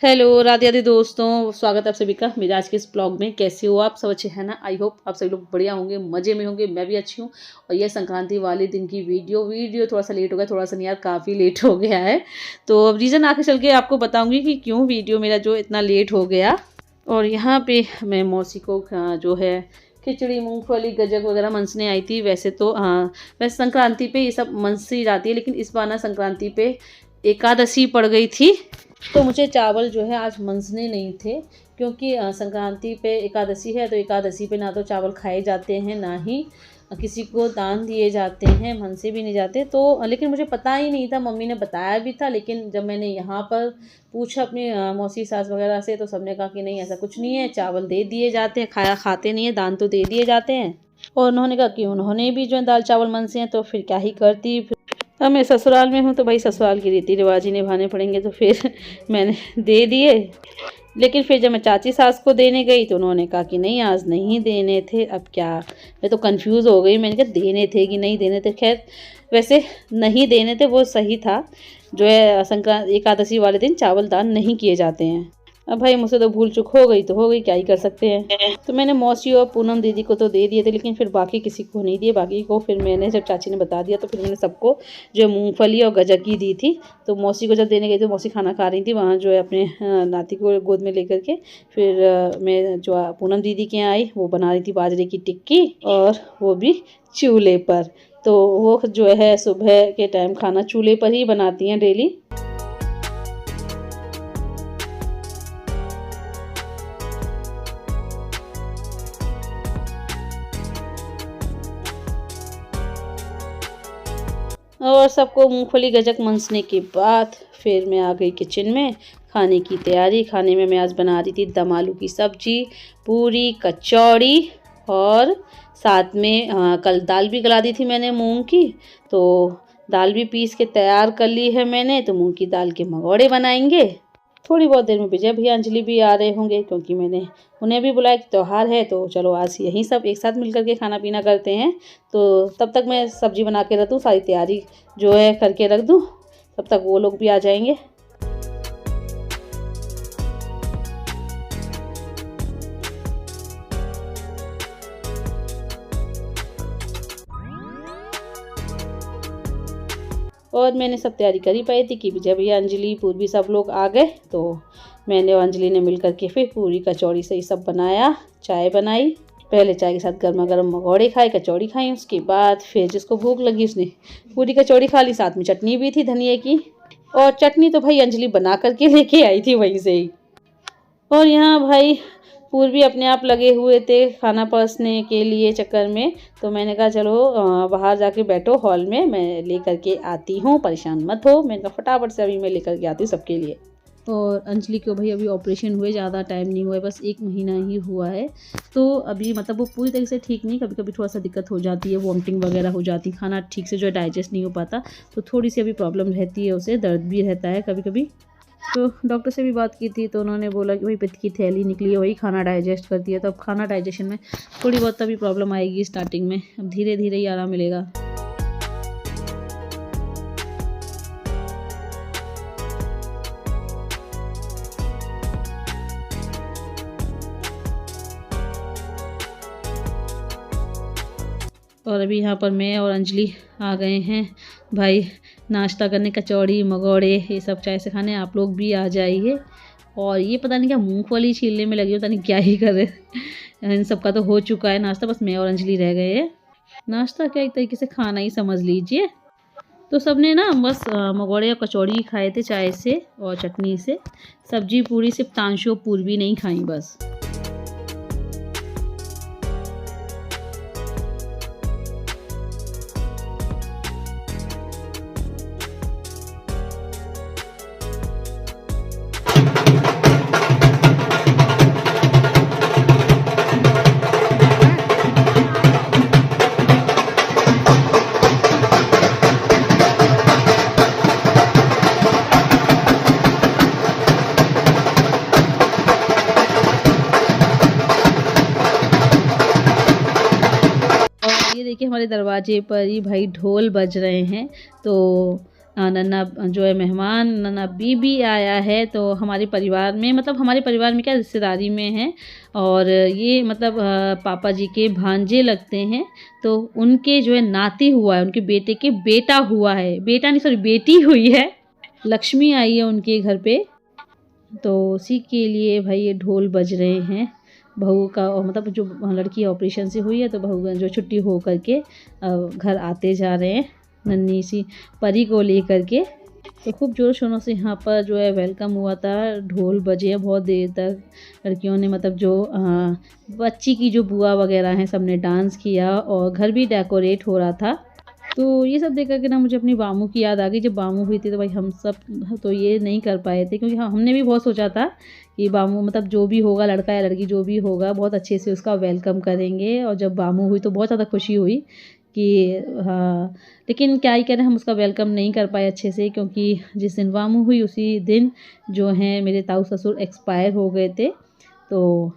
Hello Radhe Radhe दोस्तों, स्वागत है आप सभी का मेरे आज के इस ब्लॉग में। कैसे हो आप सब? अच्छे हैं ना? आई होप आप सभी लोग बढ़िया होंगे, मज़े में होंगे। मैं भी अच्छी हूँ। और ये संक्रांति वाले दिन की वीडियो थोड़ा सा लेट हो गया, थोड़ा सा नहीं यार, काफ़ी लेट हो गया है। तो अब रीज़न आके चल के आपको बताऊँगी कि क्यों वीडियो मेरा जो इतना लेट हो गया। और यहाँ पे मैं मौसी को जो है खिचड़ी, मूंगफली, गजक वगैरह मनसने आई थी। वैसे तो हाँ, वैसे संक्रांति पे ये सब मनसी जाती है, लेकिन इस बार ना संक्रांति पे एकादशी पड़ गई थी, तो मुझे चावल जो है आज मनसने नहीं थे। क्योंकि संक्रांति पे एकादशी है, तो एकादशी पे ना तो चावल खाए जाते हैं, ना ही किसी को दान दिए जाते हैं, मनसे भी नहीं जाते। तो लेकिन मुझे पता ही नहीं था, मम्मी ने बताया भी था, लेकिन जब मैंने यहाँ पर पूछा अपनी मौसी सास वगैरह से, तो सबने कहा कि नहीं, ऐसा कुछ नहीं है, चावल दे दिए जाते हैं, खाते नहीं है, दान तो दे दिए जाते हैं। और उन्होंने कहा कि उन्होंने भी जो है दाल चावल मनसे हैं, तो फिर क्या ही करती। अब मैं ससुराल में हूँ, तो भाई ससुराल की रीति रिवाज ही निभाने पड़ेंगे, तो फिर मैंने दे दिए। लेकिन फिर जब मैं चाची सास को देने गई, तो उन्होंने कहा कि नहीं, आज नहीं देने थे। अब क्या, मैं तो कंफ्यूज हो गई। मैंने कहा देने थे कि नहीं देने थे। खैर, वैसे नहीं देने थे वो सही था। जो है संक्रांति एकादशी वाले दिन चावल दान नहीं किए जाते हैं। अब भाई मुझसे तो भूल चूक हो गई, तो हो गई, क्या ही कर सकते हैं। तो मैंने मौसी और पूनम दीदी को तो दे दिए थे, लेकिन फिर बाकी किसी को नहीं दिए। बाकी को फिर मैंने, जब चाची ने बता दिया, तो फिर मैंने सबको जो मूंगफली और गजक की दी थी। तो मौसी को जब देने गई, तो मौसी खाना खा रही थी वहाँ, जो है अपने नाती को गोद में लेकर के। फिर मैं जो पूनम दीदी के यहाँ आई, वो बना रही थी बाजरे की टिक्की, और वो भी चूल्हे पर। तो वो जो है सुबह के टाइम खाना चूल्हे पर ही बनाती हैं डेली। और सबको मूंगफली गजक मनसने के बाद फिर मैं आ गई किचन में खाने की तैयारी। खाने में मैं आज बना रही थी दम आलू की सब्जी, पूरी, कचौड़ी, और साथ में कल दाल भी गला दी थी मैंने मूंग की, तो दाल भी पीस के तैयार कर ली है मैंने। तो मूंग की दाल के मगोड़े बनाएंगे। थोड़ी बहुत देर में विजय भैया, अंजलि भी आ रहे होंगे, क्योंकि मैंने उन्हें भी बुलाया कि त्यौहार है, तो चलो आज यहीं सब एक साथ मिल करके खाना पीना करते हैं। तो तब तक मैं सब्ज़ी बना के रख दूँ, सारी तैयारी जो है करके रख दूँ, तब तक वो लोग भी आ जाएंगे। और मैंने सब तैयारी करी पाई थी कि विजय भैया, अंजलि, पूर्वी सब लोग आ गए। तो मैंने और अंजलि ने मिल करके फिर पूरी, कचौड़ी से ये सब बनाया। चाय बनाई, पहले चाय के साथ गर्मा गर्म मगौड़े खाए, कचौड़ी खाई। उसके बाद फिर जिसको भूख लगी उसने पूरी कचौड़ी खा ली, साथ में चटनी भी थी धनिया की। और चटनी तो भाई अंजलि बना करके लेके आई थी वहीं से ही। और यहाँ भाई पूर्वी अपने आप लगे हुए थे खाना परसने के लिए चक्कर में। तो मैंने कहा चलो बाहर जाके बैठो हॉल में, मैं लेकर के आती हूँ, परेशान मत हो। मैंने कहा फटाफट से अभी मैं लेकर के आती हूँ सबके लिए। और अंजलि को भाई अभी ऑपरेशन हुए ज़्यादा टाइम नहीं हुआ है, बस 1 महीना ही हुआ है। तो अभी मतलब वो पूरी तरह से ठीक नहीं, कभी कभी थोड़ा सा दिक्कत हो जाती है, वॉमिटिंग वगैरह हो जाती, खाना ठीक से जो है डाइजेस्ट नहीं हो पाता, तो थोड़ी सी अभी प्रॉब्लम रहती है उसे, दर्द भी रहता है कभी कभी। तो डॉक्टर से भी बात की थी, तो उन्होंने बोला कि वही पित्त की थैली निकली है, वही खाना डाइजेस्ट करती है। तो अब खाना डाइजेशन में थोड़ी बहुत अभी प्रॉब्लम आएगी स्टार्टिंग में, अब धीरे धीरे ही आराम मिलेगा। और अभी यहाँ पर मैं और अंजलि आ गए हैं भाई नाश्ता करने, कचौड़ी, मगोड़े, ये सब चाय से खाने। आप लोग भी आ जाइए। और ये पता नहीं क्या मूंगफली छीलने में लगी हो, पता नहीं क्या ही कर रहे। इन सब का तो हो चुका है नाश्ता, बस मैं और अंजलि रह गए हैं। नाश्ता क्या, एक तरीके से खाना ही समझ लीजिए। तो सबने ना बस मगोड़े और कचौड़ी खाए थे चाय से और चटनी से। सब्जी पूरी सिर्फ तांशो पूर्वी नहीं खाई बस। ये देखिए हमारे दरवाजे पर ही भाई ढोल बज रहे हैं। तो नन्ना जो है मेहमान नन्ना बीबी आया है। तो हमारे परिवार में मतलब हमारे परिवार में क्या रिश्तेदारी में है, और ये मतलब पापा जी के भांजे लगते हैं। तो उनके जो है नाती हुआ है, उनके बेटे के बेटा हुआ है, बेटा नहीं सॉरी बेटी हुई है। लक्ष्मी आई है उनके घर पे। तो उसी के लिए भाई ये ढोल बज रहे हैं। बहू का और मतलब जो लड़की ऑपरेशन से हुई है, तो बहू जो छुट्टी हो करके घर आते जा रहे हैं नन्ही सी परी को लेकर के। तो खूब जोर शोरों से यहाँ पर जो है वेलकम हुआ था, ढोल बजे हैं बहुत देर तक। लड़कियों ने मतलब जो बच्ची की जो बुआ वगैरह हैं सब ने डांस किया, और घर भी डेकोरेट हो रहा था। तो ये सब देख कर के ना मुझे अपनी बामू की याद आ गई। जब बामू हुई थी तो भाई हम सब तो ये नहीं कर पाए थे, क्योंकि हाँ हमने भी बहुत सोचा था कि बामू मतलब जो भी होगा, लड़का या लड़की जो भी होगा, बहुत अच्छे से उसका वेलकम करेंगे। और जब बामू हुई तो बहुत ज़्यादा खुशी हुई कि हाँ, लेकिन क्या ही करें, हम उसका वेलकम नहीं कर पाए अच्छे से, क्योंकि जिस दिन बामू हुई उसी दिन जो है मेरे ताऊ ससुर एक्सपायर हो गए थे। तो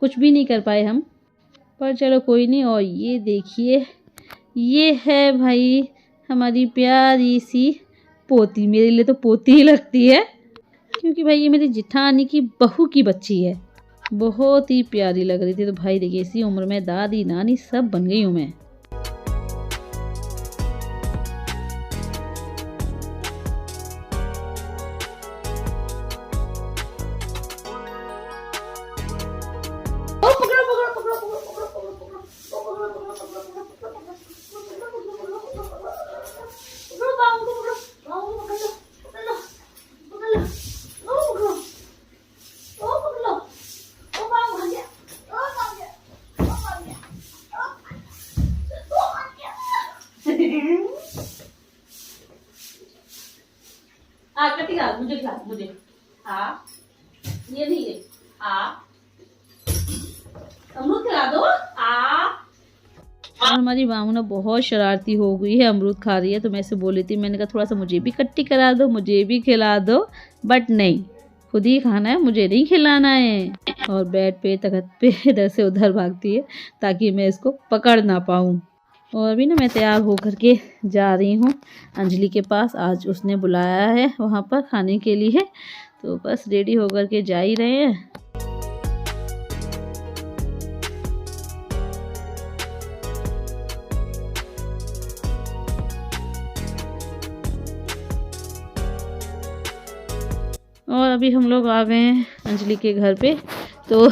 कुछ भी नहीं कर पाए हम, पर चलो कोई नहीं। और ये देखिए, ये है भाई हमारी प्यारी सी पोती। मेरे लिए तो पोती ही लगती है, क्योंकि भाई ये मेरी जिठानी की बहू की बच्ची है। बहुत ही प्यारी लग रही थी। तो भाई देखिए, इसी उम्र में दादी नानी सब बन गई हूँ मैं। मुझे खिला मुझे। हाँ ये नहीं है। अमरूद खिला दो। और हमारी बामू बहुत शरारती हो गई है, अमरूद खा रही है। तो मैं इसे बोली थी, मैंने कहा थोड़ा सा मुझे भी कट्टी करा दो, मुझे भी खिला दो, बट नहीं, खुद ही खाना है, मुझे नहीं खिलाना है। और बेड पे तख्त पे इधर से उधर भागती है ताकि मैं इसको पकड़ ना पाऊँ। और अभी ना मैं तैयार होकर के जा रही हूँ अंजलि के पास। आज उसने बुलाया है वहाँ पर खाने के लिए, तो बस रेडी होकर के जा ही रहे हैं। और अभी हम लोग आ गए हैं अंजलि के घर पे। तो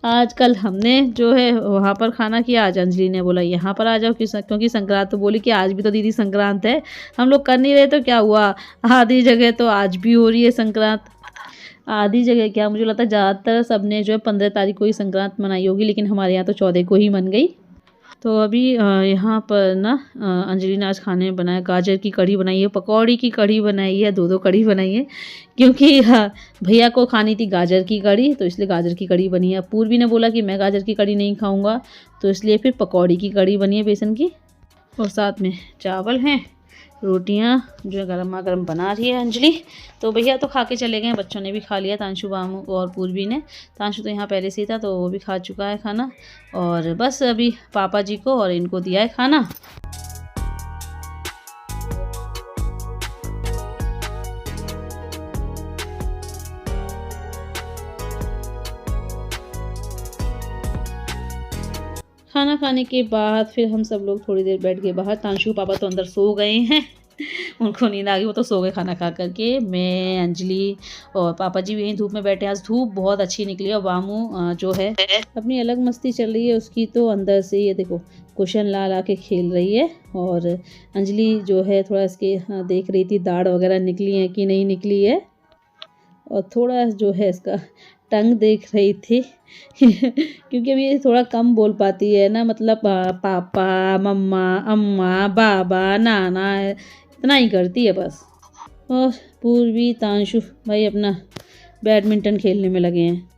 आजकल हमने जो है वहाँ पर खाना किया, आज अंजलि ने बोला यहाँ पर आ जाओ, क्योंकि संक्रांत, तो बोली कि आज भी तो दीदी संक्रांत है। हम लोग कर नहीं रहे तो क्या हुआ, आधी जगह तो आज भी हो रही है संक्रांत। आधी जगह क्या, मुझे लगता है ज़्यादातर सबने जो है 15 तारीख को ही संक्रांत मनाई होगी, लेकिन हमारे यहाँ तो 14 को ही मन गई। तो अभी यहाँ पर ना अंजलि ने आज खाने में बनाया, गाजर की कढ़ी बनाई है, पकौड़ी की कढ़ी बनाई है, दो कढ़ी बनाई है, क्योंकि भैया को खानी थी गाजर की कढ़ी, तो इसलिए गाजर की कढ़ी बनी है। पूर्वी ने बोला कि मैं गाजर की कढ़ी नहीं खाऊंगा, तो इसलिए फिर पकौड़ी की कढ़ी बनी है बेसन की। और साथ में चावल हैं, रोटियां जो है गर्मा गर्म बना रही है अंजलि। तो भैया तो खा के चले गए, बच्चों ने भी खा लिया, तांशु बामू और पूर्वी ने। तांशु तो यहाँ पहले से ही था, तो वो भी खा चुका है खाना। और बस अभी पापा जी को और इनको दिया है खाना। खाना खाने के बाद फिर हम सब लोग थोड़ी देर बैठ गए बाहर। तांशु पापा तो अंदर सो गए हैं, उनको नींद आ गई, वो तो सो गए खाना खा करके। मैं, अंजलि और पापा जी भी यहीं धूप में बैठे। आज धूप बहुत अच्छी निकली। और बामू जो है अपनी अलग मस्ती चल रही है उसकी, तो अंदर से ये देखो कुशन ला ला के खेल रही है। और अंजलि जो है थोड़ा इसके देख रही थी दाढ़ वगैरह निकली है कि नहीं निकली है, और थोड़ा जो है इसका टंग देख रही थी क्योंकि अभी ये थोड़ा कम बोल पाती है ना, मतलब पापा, मम्मा, अम्मा, बाबा, नाना, इतना ही करती है बस। और पूर्वी, तांशु भाई अपना बैडमिंटन खेलने में लगे हैं।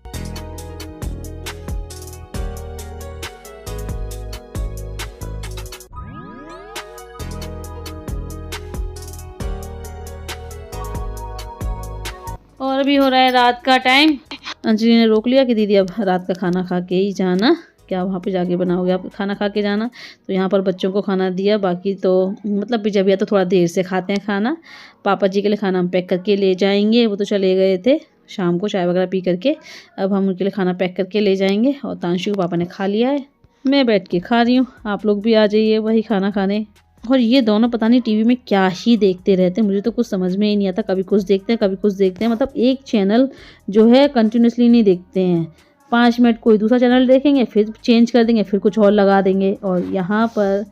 और अभी हो रहा है रात का टाइम। अंजलि ने रोक लिया कि दीदी अब रात का खाना खा के ही जाना। क्या वहाँ पे जाके बनाओगे आप, खाना खा के जाना। तो यहाँ पर बच्चों को खाना दिया, बाकी तो मतलब पिज्जा भैया तो थोड़ा देर से खाते हैं खाना। पापा जी के लिए खाना हम पैक करके ले जाएंगे, वो तो चले गए थे शाम को चाय वगैरह पी करके। अब हम उनके लिए खाना पैक करके ले जाएंगे। और तांशु के पापा ने खा लिया है, मैं बैठ के खा रही हूँ। आप लोग भी आ जाइए वही खाना खाने। और ये दोनों पता नहीं टीवी में क्या ही देखते रहते हैं, मुझे तो कुछ समझ में ही नहीं आता। कभी कुछ देखते हैं कभी कुछ देखते हैं, मतलब एक चैनल जो है कंटिन्यूसली नहीं देखते हैं। 5 मिनट कोई दूसरा चैनल देखेंगे, फिर चेंज कर देंगे, फिर कुछ और लगा देंगे। और यहाँ पर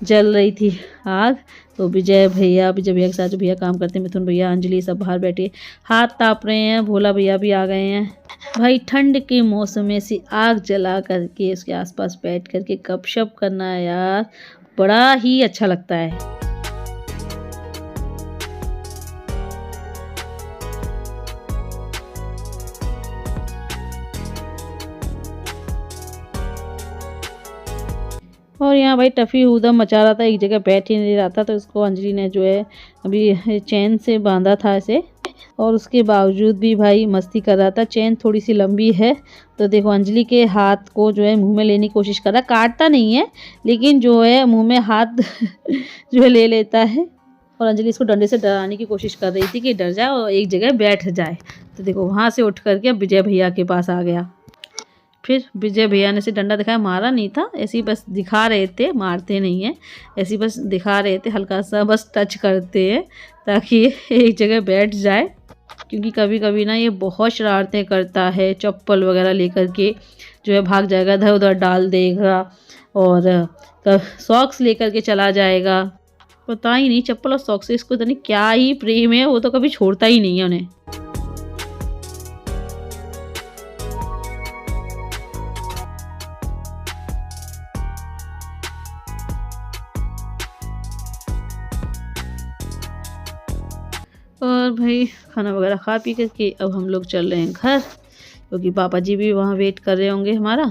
जल रही थी आग, तो विजय भैया के साथ जो भैया काम करते हैं, मिथुन भैया, अंजलि, सब बाहर बैठे हाथ ताप रहे हैं। भोला भैया भी आ गए हैं। भाई ठंड के मौसम में ऐसी आग जला करके उसके आसपास बैठ करके गपशप करना यार बड़ा ही अच्छा लगता है। और यहाँ भाई टफ़ी उधम मचा रहा था, एक जगह बैठ ही नहीं रहा था। तो इसको अंजलि ने जो है अभी चैन से बांधा था इसे, और उसके बावजूद भी भाई मस्ती कर रहा था। चैन थोड़ी सी लंबी है, तो देखो अंजलि के हाथ को जो है मुंह में लेने की कोशिश कर रहा है। काटता नहीं है लेकिन जो है मुंह में हाथ जो है ले लेता है। और अंजलि इसको डंडे से डराने की कोशिश कर रही थी कि डर जाए और एक जगह बैठ जाए। तो देखो वहाँ से उठ करके अब विजय भैया के पास आ गया। फिर विजय भैया ने से डंडा दिखाया, मारा नहीं था, ऐसे ही बस दिखा रहे थे, मारते नहीं हैं, ऐसे ही बस दिखा रहे थे, हल्का सा बस टच करते हैं ताकि एक जगह बैठ जाए। क्योंकि कभी कभी ना ये बहुत शरारतें करता है, चप्पल वगैरह लेकर के जो है भाग जाएगा, इधर उधर डाल देगा, और सॉक्स लेकर के चला जाएगा। पता ही नहीं चप्पल और सॉक्स से इसको तो नहीं क्या ही प्रेम है, वो तो कभी छोड़ता ही नहीं है उन्हें। और भाई खाना वगैरह खा पी करके अब हम लोग चल रहे हैं घर, क्योंकि पापा जी भी वहाँ वेट कर रहे होंगे हमारा।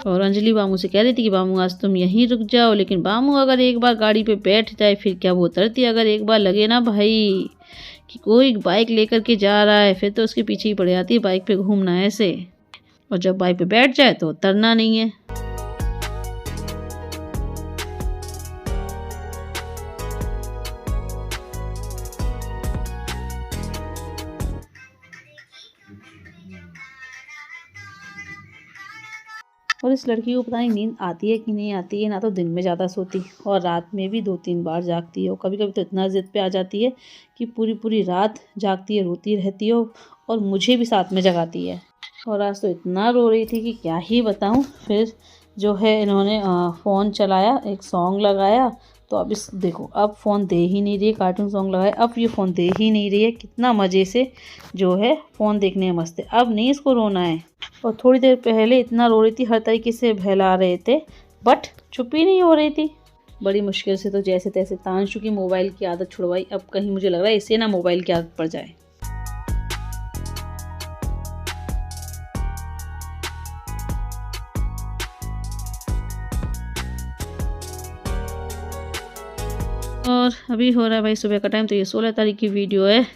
और अंजलि बामू से कह रही थी कि बामू आज तुम यहीं रुक जाओ, लेकिन बामू अगर एक बार गाड़ी पे बैठ जाए फिर क्या वो उतरती। अगर एक बार लगे ना भाई कि कोई बाइक लेकर के जा रहा है, फिर तो उसके पीछे ही पड़ जाती है बाइक पे घूमना ऐसे। और जब बाइक पे बैठ जाए तो उतरना नहीं है। और इस लड़की को पता नहीं नींद आती है कि नहीं आती है, ना तो दिन में ज़्यादा सोती और रात में भी 2-3 बार जागती है। और कभी कभी तो इतना ज़िद पे आ जाती है कि पूरी पूरी रात जागती है, रोती रहती है और मुझे भी साथ में जगाती है। और आज तो इतना रो रही थी कि क्या ही बताऊं। फिर जो है इन्होंने फ़ोन चलाया, एक सॉन्ग लगाया, तो अब इस देखो अब फ़ोन दे ही नहीं रही है। कार्टून सॉन्ग लगाया, अब ये फ़ोन दे ही नहीं रही है। कितना मज़े से जो है फ़ोन देखने में मस्त है। अब नहीं इसको रोना है। और थोड़ी देर पहले इतना रो रही थी, हर तरीके से बहला रहे थे, बट चुप ही नहीं हो रही थी। बड़ी मुश्किल से तो जैसे तैसे तांशु की मोबाइल की आदत छुड़वाई। अब कहीं मुझे लग रहा है इसे ना मोबाइल की आदत पड़ जाए। और अभी हो रहा है भाई सुबह का टाइम। तो ये 16 तारीख की वीडियो है।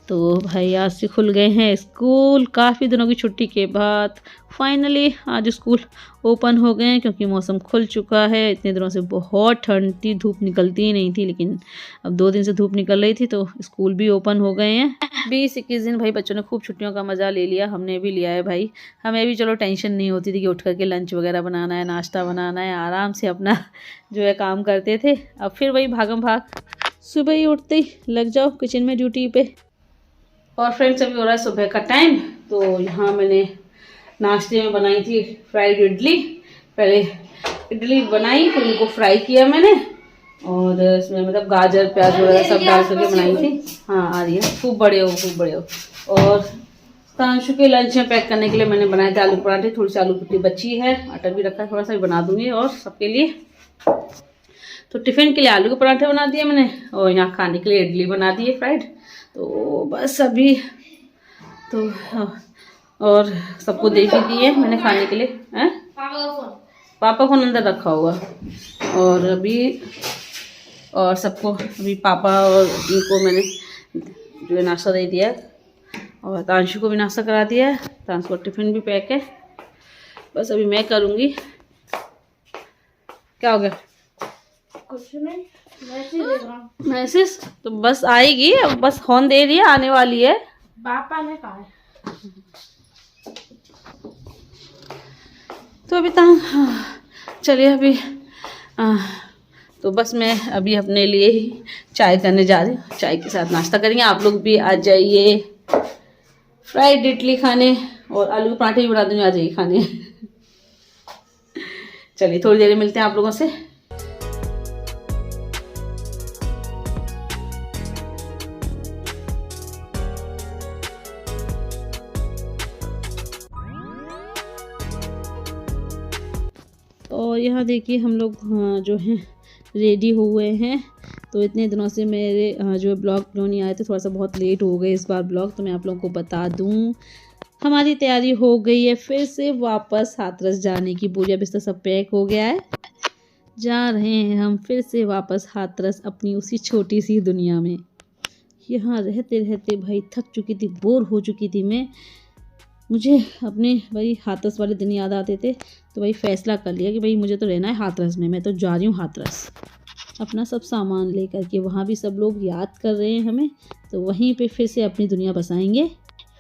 तो भाई आज से खुल गए हैं स्कूल, काफ़ी दिनों की छुट्टी के बाद फाइनली आज स्कूल ओपन हो गए हैं, क्योंकि मौसम खुल चुका है। इतने दिनों से बहुत ठंड थी, धूप निकलती ही नहीं थी, लेकिन अब 2 दिन से धूप निकल रही थी, तो स्कूल भी ओपन हो गए हैं। 20-21 दिन भाई बच्चों ने खूब छुट्टियों का मज़ा ले लिया, हमने भी लिया है भाई। हमें भी चलो टेंशन नहीं होती थी कि उठ करके लंच वगैरह बनाना है, नाश्ता बनाना है, आराम से अपना जो है काम करते थे। अब फिर वही भागम भाग, सुबह ही उठते ही लग जाओ किचन में ड्यूटी पे। और फ्रेंड्स अभी हो रहा है सुबह का टाइम। तो यहाँ मैंने नाश्ते में बनाई थी फ्राइड इडली। पहले इडली बनाई, फिर उनको फ्राई किया मैंने, और इसमें मतलब गाजर प्याज वगैरह सब डाल करके बनाई थी। हाँ आ रही है, खूब बड़े हो खूब बड़े हो। और तांशु के लंच में पैक करने के लिए मैंने बनाए थे आलू पराठे। थोड़ी सी आलू की बची है, आटा भी रखा है, थोड़ा सा भी बना दूंगी और सबके लिए। तो टिफ़िन के लिए आलू के पराठे बना दिए मैंने, और यहाँ खाने के लिए इडली बना दी है फ्राइड। तो बस अभी तो और सबको दे भी दिए मैंने खाने के लिए। हैं पापा फोन अंदर रखा होगा। और अभी और सबको अभी पापा और इनको मैंने जो है नाश्ता दे दिया, और तांशु को भी नाश्ता करा दिया है। तांशु का टिफ़िन भी पैक है। बस अभी मैं करूँगी क्या हो गया? कुछ नहीं, मैसेज देख रहा हूँ। मैसेज तो बस आएगी, अब बस फोन दे रही है, आने वाली है। पापा ने कहा है। तो अभी चलिए अभी तो बस मैं अभी अपने लिए ही चाय करने जा रही हूँ। चाय के साथ नाश्ता करेंगे, आप लोग भी आ जाइए फ्राइड इडली खाने, और आलू के पराठे भी बना दूँगी, आ जाइए खाने। चलिए थोड़ी देर में मिलते हैं आप लोगों से। और यहाँ देखिए हम लोग जो हैं रेडी हुए हैं। तो इतने दिनों से मेरे जो ब्लॉग नहीं आए थे, थोड़ा सा बहुत लेट हो गए इस बार ब्लॉग, तो मैं आप लोगों को बता दूँ हमारी तैयारी हो गई है फिर से वापस हाथरस जाने की। बोरिया बिस्तर सब पैक हो गया है, जा रहे हैं हम फिर से वापस हाथरस अपनी उसी छोटी सी दुनिया में। यहाँ रहते रहते भाई थक चुकी थी, बोर हो चुकी थी मैं। मुझे अपने भाई हाथरस वाले दिन याद आते थे, तो भाई फैसला कर लिया कि भाई मुझे तो रहना है हाथरस में। मैं तो जा रही हूँ हाथरस अपना सब सामान लेकर के। वहाँ भी सब लोग याद कर रहे हैं हमें, तो वहीं पे फिर से अपनी दुनिया बसाएंगे।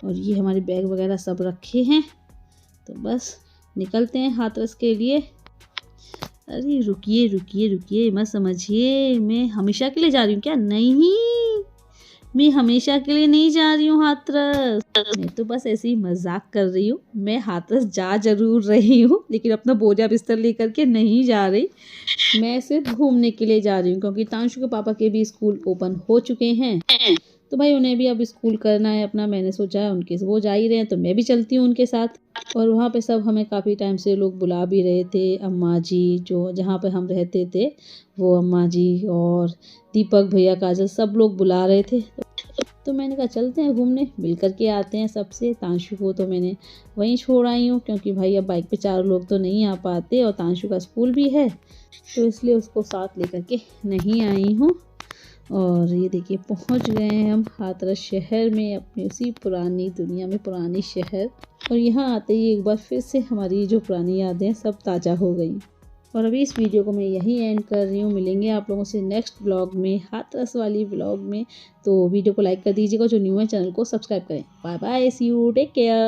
और ये हमारे बैग वगैरह सब रखे हैं, तो बस निकलते हैं हाथरस के लिए। अरे रुकिए रुकिए रुकिए, मत समझिए मैं हमेशा के लिए जा रही हूँ क्या? नहीं, मैं हमेशा के लिए नहीं जा रही हूँ हाथरस। मैं तो बस ऐसे ही मजाक कर रही हूँ। मैं हाथरस जा जरूर रही हूँ, लेकिन अपना बोझा बिस्तर लेकर के नहीं जा रही। मैं सिर्फ घूमने के लिए जा रही हूँ, क्योंकि तांशु के पापा के भी स्कूल ओपन हो चुके हैं, तो भाई उन्हें भी अब स्कूल करना है अपना। मैंने सोचा है उनके वो जा ही रहे हैं तो मैं भी चलती हूँ उनके साथ। और वहाँ पे सब हमें काफ़ी टाइम से लोग बुला भी रहे थे। अम्मा जी जो जहाँ पे हम रहते थे, वो अम्मा जी और दीपक भैया, काजल, सब लोग बुला रहे थे। तो मैंने कहा चलते हैं घूमने, मिल कर के आते हैं सबसे। तांशु को तो मैंने वहीं छोड़ आई हूँ, क्योंकि भाई अब बाइक पे 4 लोग तो नहीं आ पाते, और तांशु का स्कूल भी है, तो इसलिए उसको साथ लेकर के नहीं आई हूँ। और ये देखिए पहुँच गए हैं हम हाथरस शहर में, अपनी उसी पुरानी दुनिया में, पुरानी शहर। और यहाँ आते ही एक बार फिर से हमारी जो पुरानी यादें सब ताज़ा हो गई। और अभी इस वीडियो को मैं यहीं एंड कर रही हूँ। मिलेंगे आप लोगों से नेक्स्ट ब्लॉग में, हाथरस वाली ब्लॉग में। तो वीडियो को लाइक कर दीजिएगा, जो न्यू है चैनल को सब्सक्राइब करें। Bye bye, see you, take care.